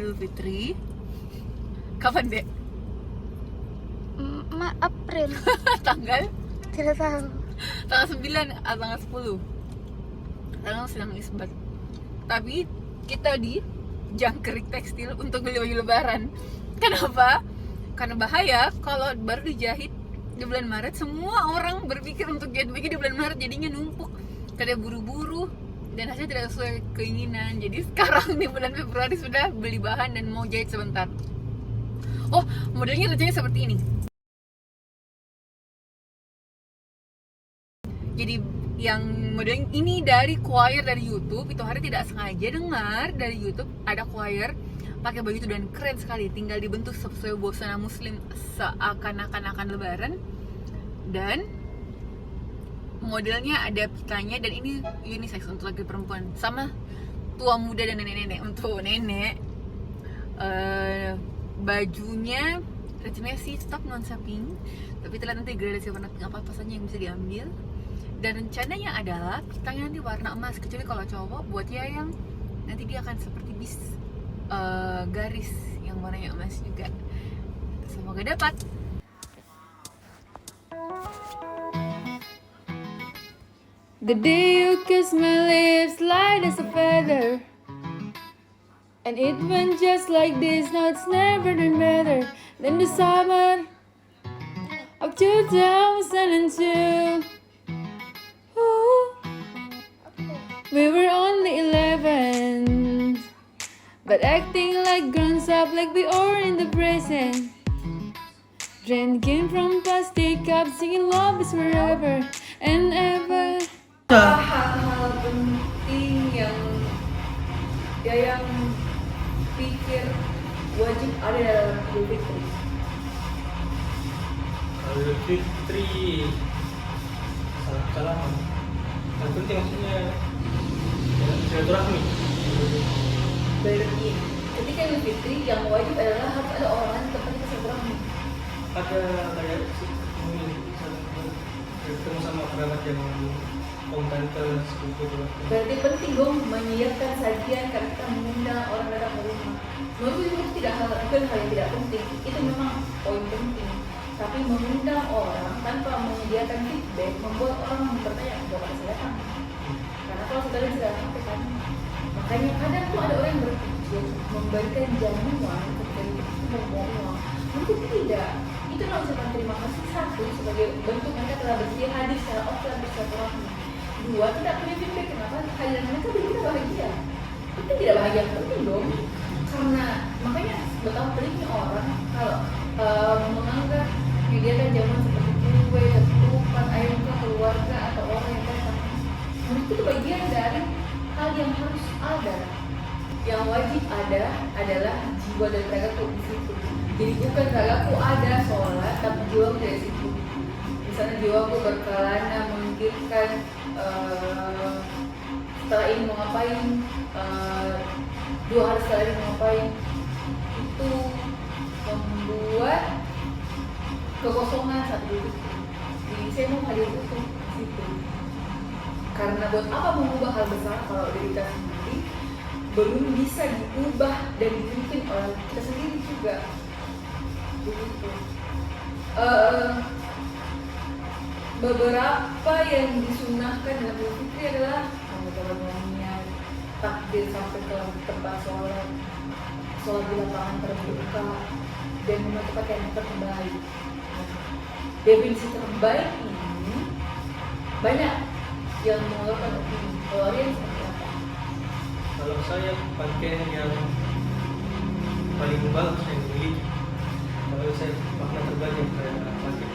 Idul Fitri. Kapan, Dek? April. Tanggal? Tidak tahu. Tanggal 9 atau tanggal 10. Tanggal sedang isbat. Tapi kita di jangkrik tekstil untuk beli baju lebaran. Kenapa? Karena bahaya kalau baru dijahit di bulan Maret, semua orang berpikir untuk jahit baju di bulan Maret, jadinya numpuk. Kada buru-buru dan hasilnya tidak sesuai keinginan. Jadi sekarang di bulan Februari sudah beli bahan dan mau jahit sebentar. Oh, modelnya rencananya seperti ini. Jadi yang model ini dari choir dari YouTube. Itu hari tidak sengaja dengar dari YouTube ada choir pakai baju itu dan keren sekali. Tinggal dibentuk sesuai busana muslim seakan-akan lebaran. Dan modelnya ada pitanya dan ini unisex untuk laki perempuan. Sama tua muda dan nenek-nenek. Untuk nenek bajunya rencananya sih top nuansa pink, tapi terlihat nanti gradasi warna pink apa saja yang bisa diambil. Dan rencananya adalah pitanya nanti warna emas, kecuali kalau cowok buat ya yang nanti dia akan seperti bis garis yang warnanya emas juga. Semoga dapat. The day you kiss my lips light as a feather, and it went just like this. Now it's never been better than the summer of 2002. We were only 11, but acting like grown up, like we are in the present. Drinking from plastic cups, singing love is forever and ever. Hal-hal penting yang pikir wajib ada dalam Idul Fitri. Idul Fitri salam yang penting maksudnya silaturahmi. Berarti ketika Idul Fitri yang wajib adalah harus ada orang di tempat kita silaturahmi. Ada kayak ketemu sama kerabat yang om tante sepupu. Berarti penting dong menyiapkan sajian karena kita mengundang orang datang ke rumah. Menurut itu bukan hal yang tidak penting, itu memang poin penting. Tapi mengundang orang tanpa menyediakan feedback membuat orang bertanya bahwa saya datang. Karena kalau sudah sampai kan, makanya kadang tuh ada orang yang berpikir memberikan jamuan ketika itu mau uang. Mungkin tidak. Itu adalah ucapan terima kasih satu sebagai bentuk mereka telah bersedia hadir secara offline bersilaturahmi. Dua, tidak punya feedback kenapa kehadiran mereka bikin kita bahagia. Itu tidak bahagia penting dong. Karena makanya betapa peliknya orang kalau menganggap menyediakan jamuan seperti kue, ketupat, ayam ke keluarga atau orang yang datang. Menurut itu bagian dari hal yang harus ada. Yang wajib ada adalah jiwa dan ragaku di situ. Jadi bukan ragaku ada sholat, tapi jiwaku dari situ. Misalnya jiwaku berkelana memikirkan setelah ini mau ngapain, 2 hari setelah ini mau ngapain. Itu membuat kekosongan saat itu. Jadi saya mau hadir itu di situ. Karena buat apa mengubah hal besar kalau diri kita sendiri belum bisa diubah dan dibikin oleh kita sendiri juga. Begitu. Beberapa yang disunahkan dalam Idul Fitri adalah nyanyian, takbir sampai ke tempat sholat di lapangan terbuka, dan mematukan yang terbaik. Definisi terbaik ini banyak yang mengeluarkan opini. Kalau kalian seperti apa? Kalau saya pakaian yang paling bagus yang dimiliki. Kalau saya makna terbaik yang saya pakai.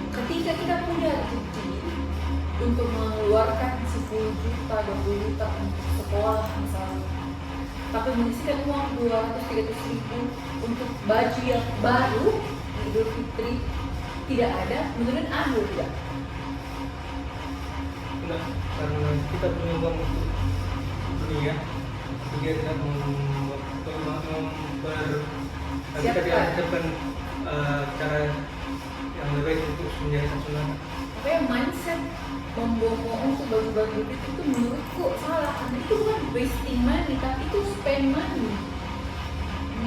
Ketika kita punya rezeki untuk mengeluarkan 10 juta, 20 juta untuk sekolah misalnya, tapi menyisihkan uang 200-300 ribu untuk baju yang baru di Idul Fitri tidak ada, menurut Anda tidak? Enggak, karena kita punya uang untuk dunia, dia tidak kita diajarkan cara yang lebih baik untuk menjadi sunnah. Makanya mindset membuang untuk baju-baju itu menurutku salah, karena itu bukan wasting money, tapi itu spend money.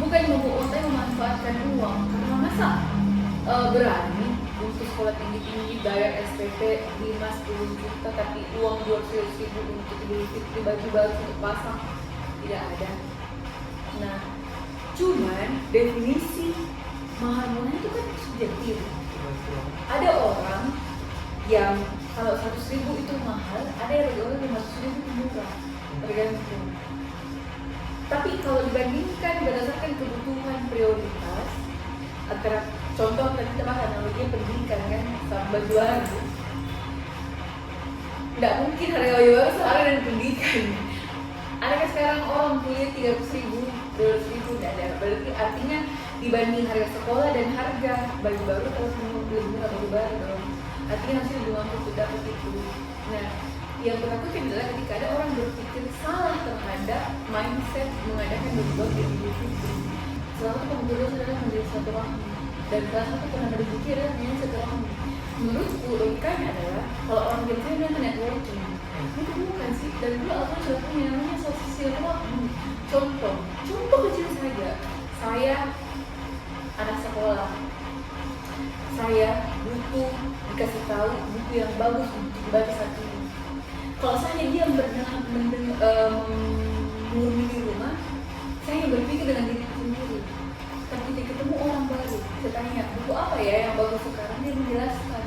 bukan membuat otak memanfaatkan uang, karena masa berani untuk sekolah tinggi-tinggi bayar SPP 5-10 juta tapi uang 200.000 untuk beli baju baru untuk pasang, tidak ada. Nah, cuman definisi mahal murah itu kan subjektif. Ada orang yang kalau 100.000 itu mahal, ada yang orang 500.000 itu murah, tergantung. Tapi kalau dibandingkan berdasarkan kebutuhan prioritas antara contoh tadi kita bahas analogi pendidikan kan sama baju baru, tidak mungkin harga baju baru seharga dan pendidikan. Adakah sekarang orang kuliah 300.000, 200.000? Tidak ada. Berarti artinya dibanding harga sekolah dan harga baju baru, kalau semua lebih murah baju baru dong. Artinya harusnya lebih mampu untuk dapat itu. Nah, yang menakutkan adalah ketika ada orang berpikir salah terhadap mindset mengadakan baju baru di Idul Fitri. Salah satu pengurus adalah menjadi satu rahmi, dan salah satu pernah berpikir adalah menjadi satu rahmi. Menurutku logikanya adalah kalau orang biasanya bilang networking, itu bukan sih. Dan dulu aku sudah punya namanya sosial rahmi. Contoh kecil saja. Saya anak sekolah, saya butuh dikasih tahu buku yang bagus untuk dibaca saat ini. Kalau saya diam mengurni di rumah, saya berpikir dengan diri sendiri. Tapi ketika ketemu orang baru, saya tanya, buku apa ya yang bagus sekarang? Dia menjelaskan,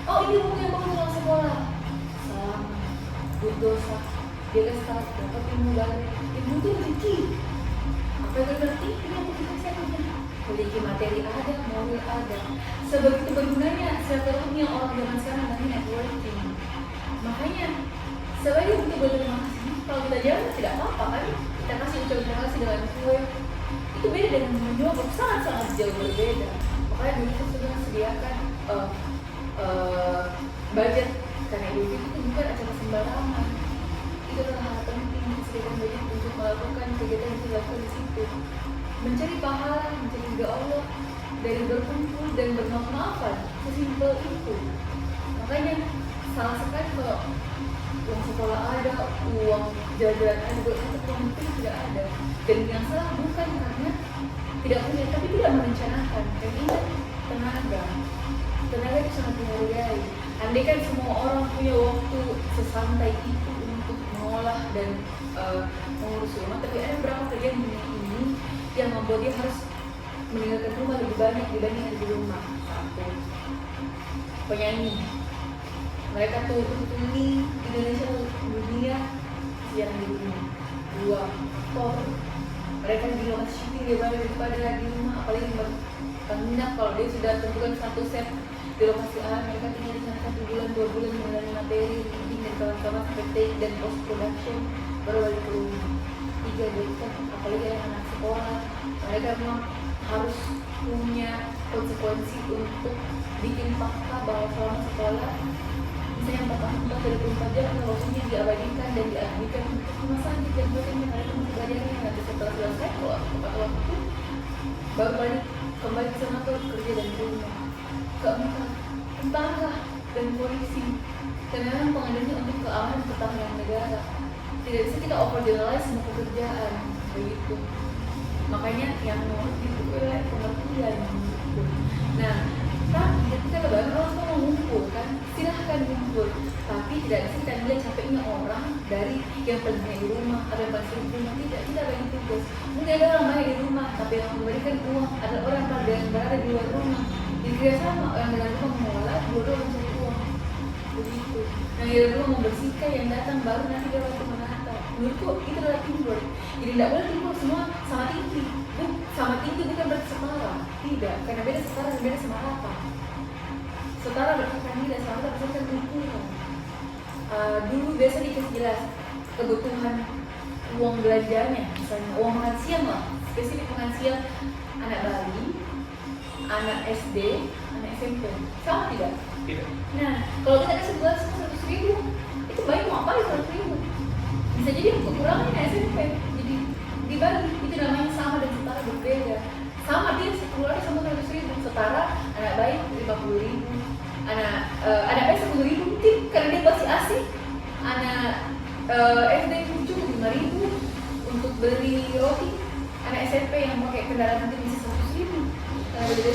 oh ini buku yang bagus dalam sekolah. Salah, berdosa, dia kasih tahu dapat ilmu baru. Ilmu itu rezeki. Apa yang berarti? Ini yang kita siapa? Memiliki materi ada, moral ada. Sebegitu bergunanya silaturahmi yang orang zaman sekarang namanya networking. Makanya sebagai untuk berterima kasih, kalau kita jalan tidak apa-apa kan? Kita kasih ucapan terima kasih dengan kue. Itu beda dengan menyogok, sangat-sangat jauh berbeda. Makanya dulu kita sudah sediakan budget, karena Idul Fitri itu bukan acara sembarangan. Itu adalah hal penting disediakan budget untuk melakukan kegiatan yang dilakukan di situ. Mencari pahala, mencari ridha Allah dari berkumpul dan bermaaf-maafan, sesimpel itu. Makanya salah sekali kalau uang sekolah ada, uang jajan ada, uang itu tidak ada. Dan yang salah bukan karena tidak punya, tapi tidak merencanakan. Dan ingat, tenaga itu sangat menghargai. Andai kan semua orang punya waktu sesantai itu untuk mengolah dan mengurus rumah, tapi ada beberapa kerjaan dunia ini yang membuat dia harus meninggalkan rumah lebih banyak dibanding yang di rumah. Satu, penyanyi, mereka tuh ini Indonesia dunia yang di dunia. Dua, aktor, mereka di rumah syuting daripada di rumah, apalagi menginap kalau dia sudah tentukan satu set di lokasi A, mereka tinggal di sana 1 bulan 2 bulan mengenai materi, reading dan kawan-kawan sampai take dan post production baru balik ke rumah. Tiga, dokter, apalagi anak sekolah, mereka memang harus punya konsekuensi untuk bikin fakta bahwa selama sekolah misalnya 4 jam waktunya diabadikan dan diabadikan untuk rumah sakit dan sebagainya. Mereka masih belajar nanti setelah selesai kalau tepat waktu baru balik kembali ke sana kerja dan rumah. Keempat, tentara dan polisi, karena memang pengadaannya untuk keamanan pertahanan negara. Tidak bisa kita overgeneralize semua pekerjaan begitu. Makanya yang nomor itu adalah pengertian. Nah, tapi ketika lebaran orang semua mengumpul kan, silahkan ngumpul. Tapi tidak bisa kita lihat capeknya orang dari yang paling di rumah atau yang paling di rumah. Tidak bagi tugas. Mungkin ada orang banyak di rumah, tapi yang memberikan uang adalah orang yang berada di luar rumah. Jadi sama orang dalam rumah mengolah, dua mencari uang. Begitu. Nah, yang dalam rumah membersihkan, yang datang baru nanti dia waktu menata. Menurutku itu adalah teamwork. Jadi tidak boleh teamwork semua sama tinggi. Sama tinggi bukan berarti setara. Tidak, karena beda setara dan beda sama rata. Setara berdasarkan nilai, sama rata berdasarkan kebutuhan. Dulu biasa dikasih jelas kebutuhan uang belanjanya, misalnya uang makan siang lah, spesifik makan siang anak bayi, anak SD, anak SMP, sama tidak? Tidak. Nah, kalau kita kasih bulan 100.000, itu bayi mau apa 100.000? Bisa jadi kekurangan SMP, jadi dibagi, itu namanya sama dan setara berbeda. Sama dia keluarnya sama 100.000, setara anak bayi 50.000, anak bayi 10.000 mungkin karena dia masih asik, anak SD cuma 5.000 untuk beli roti, anak SMP yang pakai kendaraan mungkin bisa 100.000 karena beda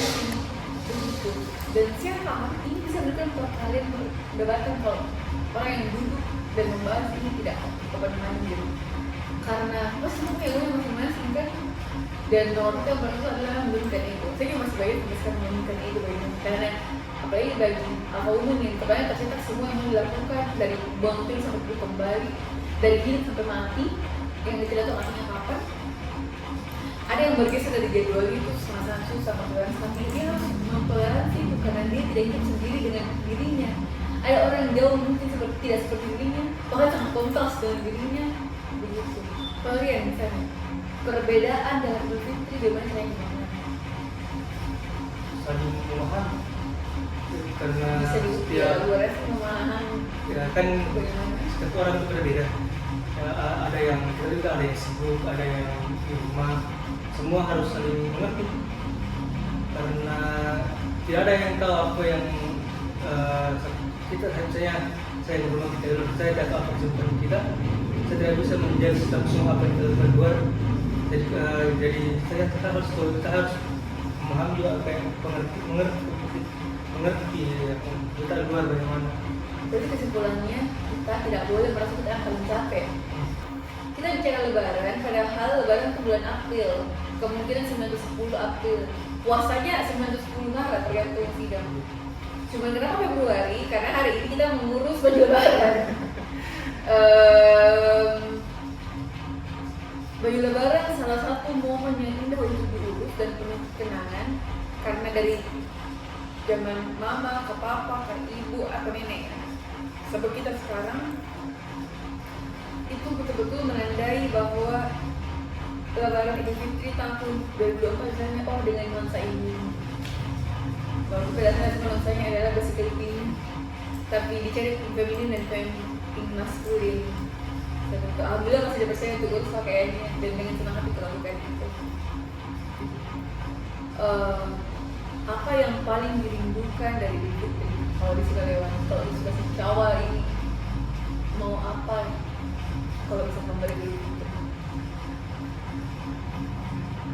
begitu. Dan siapa ini bisa berikan kalian perdebatan kalau orang yang duduk dan membahas ini tidak open minded karena pasti punya ilmu masing-masing kan. Dan nomor kita itu adalah menurunkan ego. Saya juga masih banyak membahaskan menurunkan ego karena apalagi bagi apa umum yang kebanyakan tercetak semua yang dilakukan dari bangun sampai tidur kembali, dari hidup sampai mati yang tidak tahu matinya kapan. Ada yang bergeser dari jadwal itu sangat susah mentoleransi, tapi dia harus mentoleransi itu karena dia tidak hidup sendiri dengan dirinya. Ada orang yang jauh mungkin tidak seperti dirinya, bahkan sangat kontras dengan dirinya begitu. Kalian misalnya perbedaan dalam Idul Fitri bagaimana caranya gimana? Saling memahami karena Bisa setiap luar memahami ya kan bagaimana? setiap orang itu berbeda. Ya, ada yang kerja, ada yang sibuk, ada yang di rumah. Semua harus saling mengerti karena tidak ada yang tahu apa yang kita saya di rumah kita dulu saya tidak tahu apa kesulitan kita. Saya tidak bisa menjadi langsung apa yang kita luar. Jadi kita harus memahami juga apa yang mengerti ya, kita luar bagaimana. Jadi kesimpulannya kita tidak boleh merasa kita akan capek. Kita bicara lebaran, padahal lebaran itu bulan April, kemungkinan 9-10 April, puasanya 9-10 Maret tergantung sidang. Cuma kenapa Februari? Karena hari ini kita mengurus baju lebaran. Baju lebaran salah satu momen yang indah untuk diurus dan penuh kenangan karena dari zaman mama ke papa ke ibu atau nenek sampai kita sekarang itu betul-betul menandai bahwa lebaran Idul Fitri tahun 2024 misalnya dengan nuansa ini bahwa pada saat nuansanya adalah basic pink tapi dicari pink feminin dan pink maskulin. Alhamdulillah masih ada percaya untuk urus pakaiannya dan dengan senang hati melakukan itu. Apa yang paling dirindukan dari Idul Fitri kalau di Sukarewan, kalau di Sulawesi Jawa ini mau apa kalau bisa memberi Idul Fitri?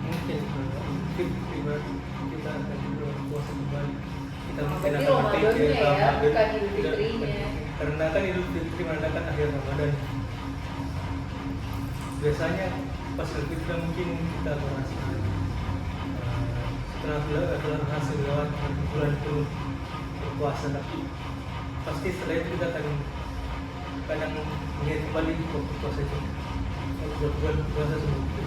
Mungkin kita akan berpuasa kembali. Kita mungkin Berarti akan Ramadannya ya, bukan Idul Tidak, Fitrinya. karena kan Idul Fitri menandakan akhir Ramadan. Biasanya pas Idul Fitri mungkin kita merasa setelah hasil lewat bulan itu berpuasa, tapi pasti setelah itu kita akan kadang mengingat kembali waktu puasa itu, bulan puasa sebelum itu.